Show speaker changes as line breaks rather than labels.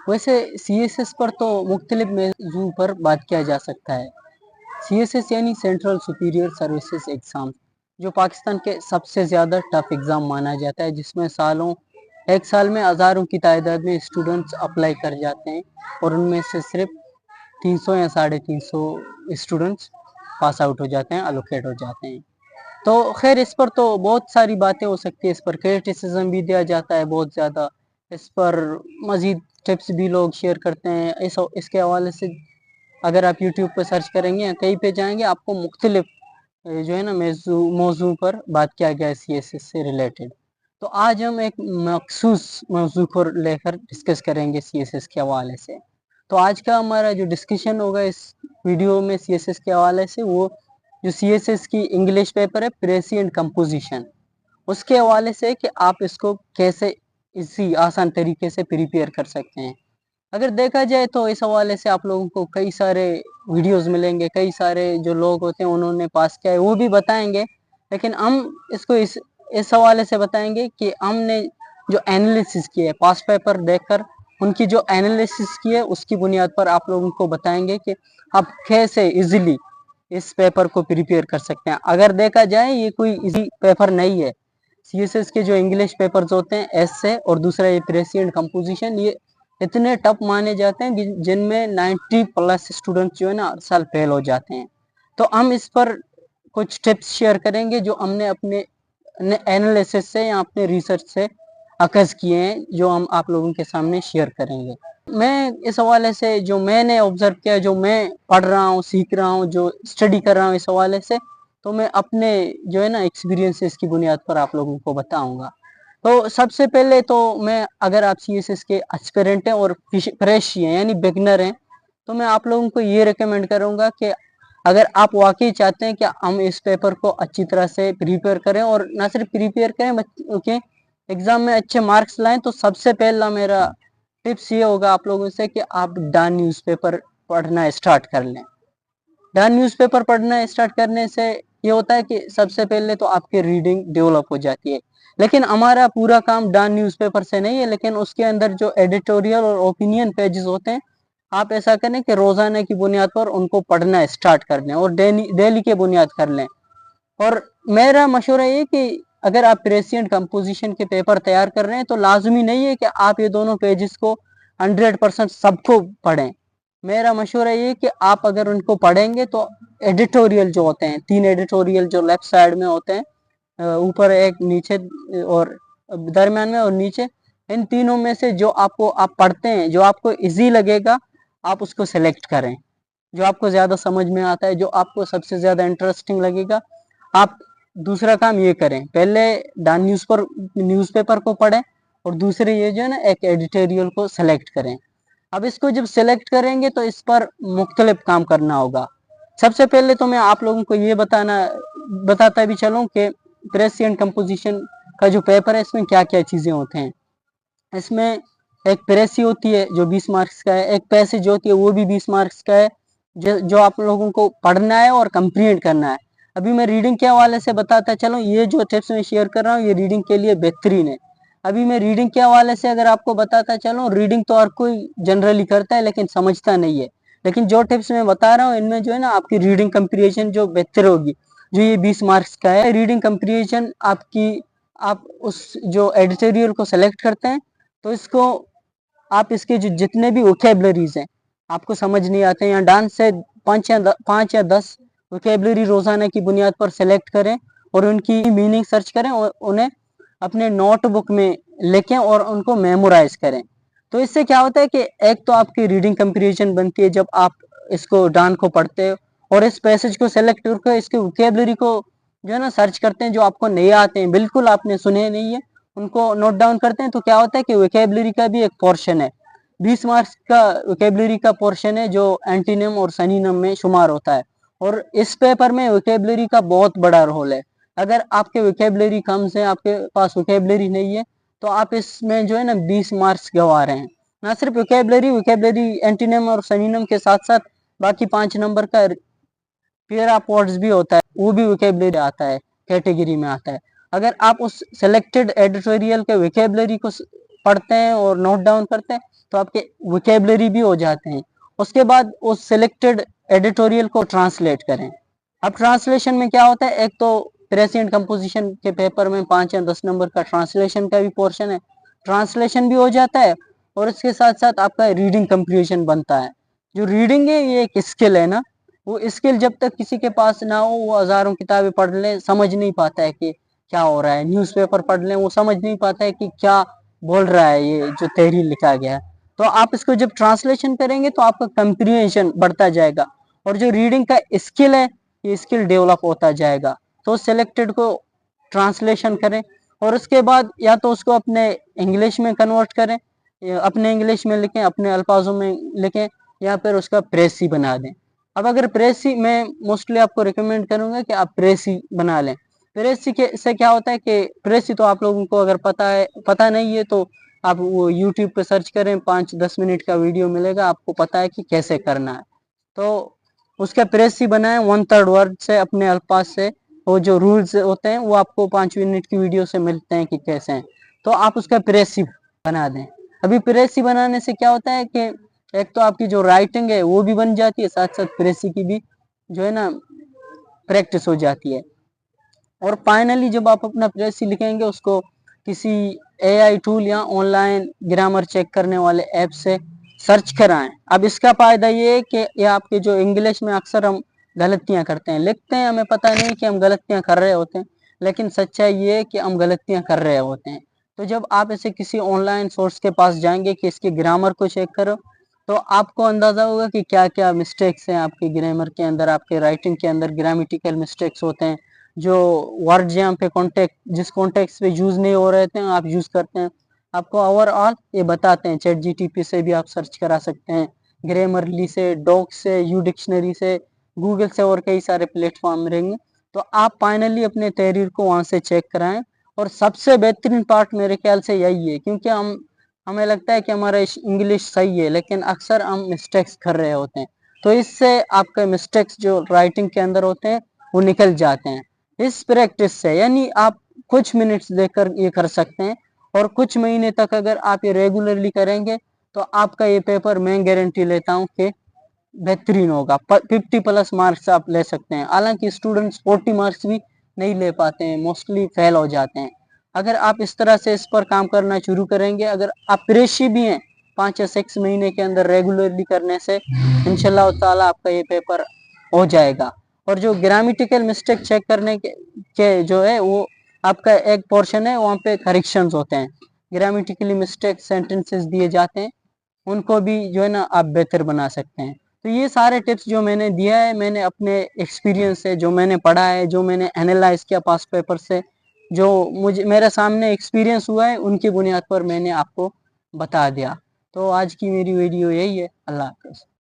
वैसे सीएसएस पर तो मुख्तलिफ मौजू पर बात किया जा सकता है। सीएसएस यानी सेंट्रल सुपीरियर सर्विसेज एग्ज़ाम, जो पाकिस्तान के सबसे ज़्यादा टफ एग्ज़ाम माना जाता है, जिसमें एक साल में हज़ारों की तादाद में स्टूडेंट्स अप्लाई कर जाते हैं और उनमें से सिर्फ 300 या 350 स्टूडेंट्स पास आउट हो जाते हैं, अलोकेट हो जाते हैं। तो खैर इस पर तो बहुत सारी बातें हो सकती है, इस पर क्रिटिसिज्म भी दिया जाता है बहुत ज़्यादा, इस पर मज़ीद टिप्स भी लोग शेयर करते हैं। इसके हवाले से अगर आप यूट्यूब पर सर्च करेंगे या कहीं पे जाएंगे, आपको मुख्तलिफ जो है ना मौजू पर बात किया गया है सीएसएस से रिलेटेड। तो आज हम एक मखसूस मौजू को लेकर डिस्कस करेंगे सीएसएस के हवाले से। तो आज का हमारा जो डिस्कशन होगा इस वीडियो में सीएसएस के हवाले से, वो जो सीएसएस की इंग्लिश पेपर है प्रेसी एंड कंपोजिशन, उसके हवाले से कि आप इसको कैसे इसी आसान तरीके से प्रिपेयर कर सकते हैं। अगर देखा जाए तो इस हवाले से आप लोगों को कई सारे वीडियोस मिलेंगे, कई सारे जो लोग होते हैं उन्होंने पास किया है वो भी बताएंगे, लेकिन हम इसको इस हवाले से बताएंगे कि हमने जो एनालिसिस किया है पास्ट पेपर देखकर, उनकी जो एनालिसिस की है उसकी बुनियाद पर आप लोगों को बताएंगे कि आप कैसे इजीली इस पेपर को प्रिपेयर कर सकते हैं। अगर देखा जाए ये कोई इजी पेपर नहीं है। सीएसएस के जो इंग्लिश पेपर्स होते हैं एसे और दूसरा ये प्रेसी एंड कंपोजिशन, ये इतने टफ माने जाते हैं जिनमें 90+ स्टूडेंट जो है ना हर साल फेल हो जाते हैं। तो हम इस पर कुछ टिप्स शेयर करेंगे जो हमने अपने एनालिसिस से या अपने रिसर्च से अखज़ किए हैं, जो हम आप लोगों के सामने शेयर करेंगे। मैं इस हवाले से जो मैंने ऑब्जर्व किया, जो मैं पढ़ रहा हूँ, सीख रहा हूँ, जो स्टडी कर रहा हूँ इस हवाले से, तो मैं अपने जो है ना एक्सपीरियंसेस की बुनियाद पर आप लोगों को बताऊंगा। तो सबसे पहले तो मैं, अगर आप सीएसएस के एस्पिरेंट हैं और फ्रेश हैं यानी बिगनर हैं, तो मैं आप लोगों को ये रिकमेंड करूंगा कि अगर आप वाकई चाहते हैं कि हम इस पेपर को अच्छी तरह से प्रिपेयर करें और ना सिर्फ प्रिपेयर करें बल्कि एग्जाम में अच्छे मार्क्स लाएं, तो सबसे पहला मेरा टिप्स ये होगा आप लोगों से कि आप डन न्यूज़पेपर पढ़ना स्टार्ट कर लें। डन न्यूज़पेपर पढ़ना स्टार्ट करने से ये होता है कि सबसे पहले तो आपकी रीडिंग डेवलप हो जाती है। लेकिन हमारा पूरा काम डन न्यूज़पेपर से नहीं है, लेकिन उसके अंदर जो एडिटोरियल और ओपिनियन पेजेस होते हैं, आप ऐसा करें कि रोजाना की बुनियाद पर उनको पढ़ना स्टार्ट कर लें और डेली के बुनियाद कर लें। और मेरा मशवरा ये कि अगर आप प्रेसी एंड कंपोजिशन के पेपर तैयार कर रहे हैं तो लाजमी नहीं है कि आप ये दोनों पेजेस को 100% सबको पढ़ें। मेरा मशवरा ये कि आप अगर उनको पढ़ेंगे तो एडिटोरियल जो होते हैं, 3 एडिटोरियल जो लेफ्ट साइड में होते हैं, ऊपर एक, नीचे और दरमियान में और नीचे, इन तीनों में से जो आप पढ़ते हैं, जो आपको इजी लगेगा आप उसको सेलेक्ट करें। जो आपको ज़्यादा समझ में आता है, जो आपको सबसे ज़्यादा इंटरेस्टिंग लगेगा, आप दूसरा काम ये करें, पहले डन न्यूज़पेपर को पढ़ें और दूसरे ये जो है ना एक एडिटोरियल को सेलेक्ट करें। अब इसको जब सेलेक्ट करेंगे तो इस पर मुख्तलिफ काम करना होगा। सबसे पहले तो मैं आप लोगों को ये बताता भी चलूँ कि प्रेसी एंड कंपोजिशन का जो पेपर है इसमें क्या क्या चीज़ें होते हैं। इसमें एक प्रेसी होती है जो 20 मार्क्स का है, एक पैसेज होती है वो भी 20 मार्क्स का है, जो आप लोगों को पढ़ना है और कंप्लीट करना है। अभी मैं रीडिंग के हवाले से बताता चलूँ, ये जो टिप्स मैं शेयर कर रहा हूँ ये रीडिंग के लिए बेहतरीन है। अभी मैं रीडिंग के हवाले से अगर आपको बताता चलूँ, रीडिंग तो हर कोई जनरली करता है लेकिन समझता नहीं है। लेकिन जो टिप्स मैं बता रहा हूँ इनमें जो है ना आपकी रीडिंग कंप्रीहेंशन जो बेहतर होगी। जो ये 20 मार्क्स का है रीडिंग कंप्रीहेंशन आपकी, आप उस जो एडिटोरियल को सेलेक्ट करते हैं तो इसको आप इसके जो जितने भी वोकेबलरीज हैं आपको समझ नहीं आते हैं, या डांस से 5 या 10 वोकेबलरी रोजाना की बुनियाद पर सेलेक्ट करें और उनकी मीनिंग सर्च करें और उन्हें अपने नोटबुक में लिखें और उनको मेमोराइज करें। तो इससे क्या होता है कि एक तो आपकी रीडिंग कंप्रीहेंशन बनती है जब आप इसको डान को पढ़ते हो, और इस पैसेज को सेलेक्ट करके इसके वोकेबलरी को जो है ना सर्च करते हैं, जो आपको नहीं आते हैं, बिल्कुल आपने सुने नहीं है, उनको नोट डाउन करते हैं। तो क्या होता है कि वोकेबलरी का भी एक पोर्शन है, 20 मार्क्स का वोकेबलरी का पोर्शन है जो एंटीनिम और सिनोनिम में शुमार होता है। और इस पेपर में वोकेबलरी का बहुत बड़ा रोल है। अगर आपके वोकेबलरी कम से, आपके पास वोकेबलरी नहीं है, तो आप इसमें जो है ना 20 मार्क्स गंवा रहे हैं। ना सिर्फ वोकेबलरी एंटीनिम और सिनोनिम के साथ साथ बाकी 5 नंबर का पेयर ऑफ वर्ड्स भी होता है, वो भी वोकेबलरी आता है, कैटेगरी में आता है। अगर आप उस सिलेक्टेड एडिटोरियल के वोकेबलरी को पढ़ते हैं और नोट डाउन करते हैं तो आपके वोकेबलरी भी हो जाते हैं। उसके बाद उस सिलेक्टेड एडिटोरियल को ट्रांसलेट करें। अब ट्रांसलेशन में क्या होता है, एक तो प्रेजेंट कंपोजिशन के पेपर में 5 या 10 नंबर का ट्रांसलेशन का भी पोर्शन है, ट्रांसलेशन भी हो जाता है और इसके साथ साथ आपका रीडिंग कंप्रीहेंशन बनता है। जो रीडिंग है ये एक स्किल है ना, वो स्किल जब तक किसी के पास ना हो, वो हजारों किताबें पढ़ ले समझ नहीं पाता है कि क्या हो रहा है, न्यूज़पेपर पढ़ ले वो समझ नहीं पाता है कि क्या बोल रहा है ये जो तहरीर लिखा गया है। तो आप इसको जब ट्रांसलेशन करेंगे तो आपका कंप्रीहेंशन बढ़ता जाएगा और जो रीडिंग का स्किल है ये स्किल डेवलप होता जाएगा। तो सिलेक्टेड को ट्रांसलेशन करें और उसके बाद या तो उसको अपने इंग्लिश में कन्वर्ट करें, अपने इंग्लिश में लिखें, अपने अल्फाजों में लिखें, या फिर उसका प्रेसी बना दें। अब अगर प्रेसी, मैं मोस्टली आपको रिकमेंड करूंगा कि आप प्रेसी बना लें। प्रेसी के से क्या होता है कि प्रेसी तो आप लोगों को अगर पता नहीं है तो आप वो यूट्यूब पे सर्च करें, 5-10 मिनट का वीडियो मिलेगा, आपको पता है कि कैसे करना है। तो उसका प्रेसी बनाएं 1/3 वर्ड से, अपने अल्फाज से। वो जो रूल्स होते हैं वो आपको 5 मिनट की वीडियो से मिलते हैं कि कैसे हैं, तो आप उसका प्रेसी बना दें। अभी प्रेसी बनाने से क्या होता है कि एक तो आपकी जो राइटिंग है वो भी बन जाती है, साथ साथ प्रेसी की भी जो है ना प्रैक्टिस हो जाती है। और फाइनली जब आप अपना प्रेसी लिखेंगे उसको किसी एआई टूल या ऑनलाइन ग्रामर चेक करने वाले ऐप से सर्च कराएं। अब इसका फायदा ये है कि ये आपके जो इंग्लिश में अक्सर हम गलतियां करते हैं, लिखते हैं, हमें पता नहीं कि हम गलतियां कर रहे होते हैं, लेकिन सच्चाई ये है कि हम गलतियां कर रहे होते हैं। तो जब आप ऐसे किसी ऑनलाइन सोर्स के पास जाएंगे कि इसके ग्रामर को चेक करो, तो आपको अंदाजा होगा कि क्या क्या मिस्टेक्स हैं आपके ग्रामर के अंदर, आपके राइटिंग के अंदर ग्रामेटिकल मिस्टेक्स होते हैं, जो वर्ड यहाँ पे कॉन्टेक्ट जिस कॉन्टेक्स्ट पे यूज नहीं हो रहे थे आप यूज करते हैं, आपको ओवरऑल ये बताते हैं। चैट जीटीपी से भी आप सर्च करा सकते हैं, ग्रामरली से, डॉक से, यू डिक्शनरी से, गूगल से, और कई सारे प्लेटफॉर्म रहेंगे। तो आप फाइनली अपने तहरीर को वहां से चेक कराएं। और सबसे बेहतरीन पार्ट मेरे ख्याल से यही है, क्योंकि हमें लगता है कि हमारा इंग्लिश सही है लेकिन अक्सर हम मिस्टेक्स कर रहे होते हैं। तो इससे आपके मिस्टेक्स जो राइटिंग के अंदर होते हैं वो निकल जाते हैं इस प्रैक्टिस से। यानी आप कुछ मिनट्स देकर ये कर सकते हैं और कुछ महीने तक अगर आप ये रेगुलरली करेंगे तो आपका ये पेपर मैं गारंटी लेता हूँ कि बेहतरीन होगा। 50+ मार्क्स आप ले सकते हैं। हालांकि स्टूडेंट्स 40 मार्क्स भी नहीं ले पाते हैं, मोस्टली फेल हो जाते हैं। अगर आप इस तरह से इस पर काम करना शुरू करेंगे, अगर आप प्रेशी भी हैं 5 या 6 महीने के अंदर रेगुलरली करने से इंशाल्लाह ताला आपका ये पेपर हो जाएगा। और जो ग्रामेटिकल मिस्टेक चेक करने के जो है वो आपका एक पोर्शन है, वहाँ पे करेक्शंस होते हैं, ग्रामेटिकली मिस्टेक सेंटेंसेस दिए जाते हैं, उनको भी जो है ना आप बेहतर बना सकते हैं। तो ये सारे टिप्स जो मैंने दिया है, मैंने अपने एक्सपीरियंस से, जो मैंने पढ़ा है, जो मैंने एनालाइज किया पास्ट पेपर से, जो मुझे मेरे सामने एक्सपीरियंस हुआ है, उनकी बुनियाद पर मैंने आपको बता दिया। तो आज की मेरी वीडियो यही है। अल्लाह हाफ़िज़।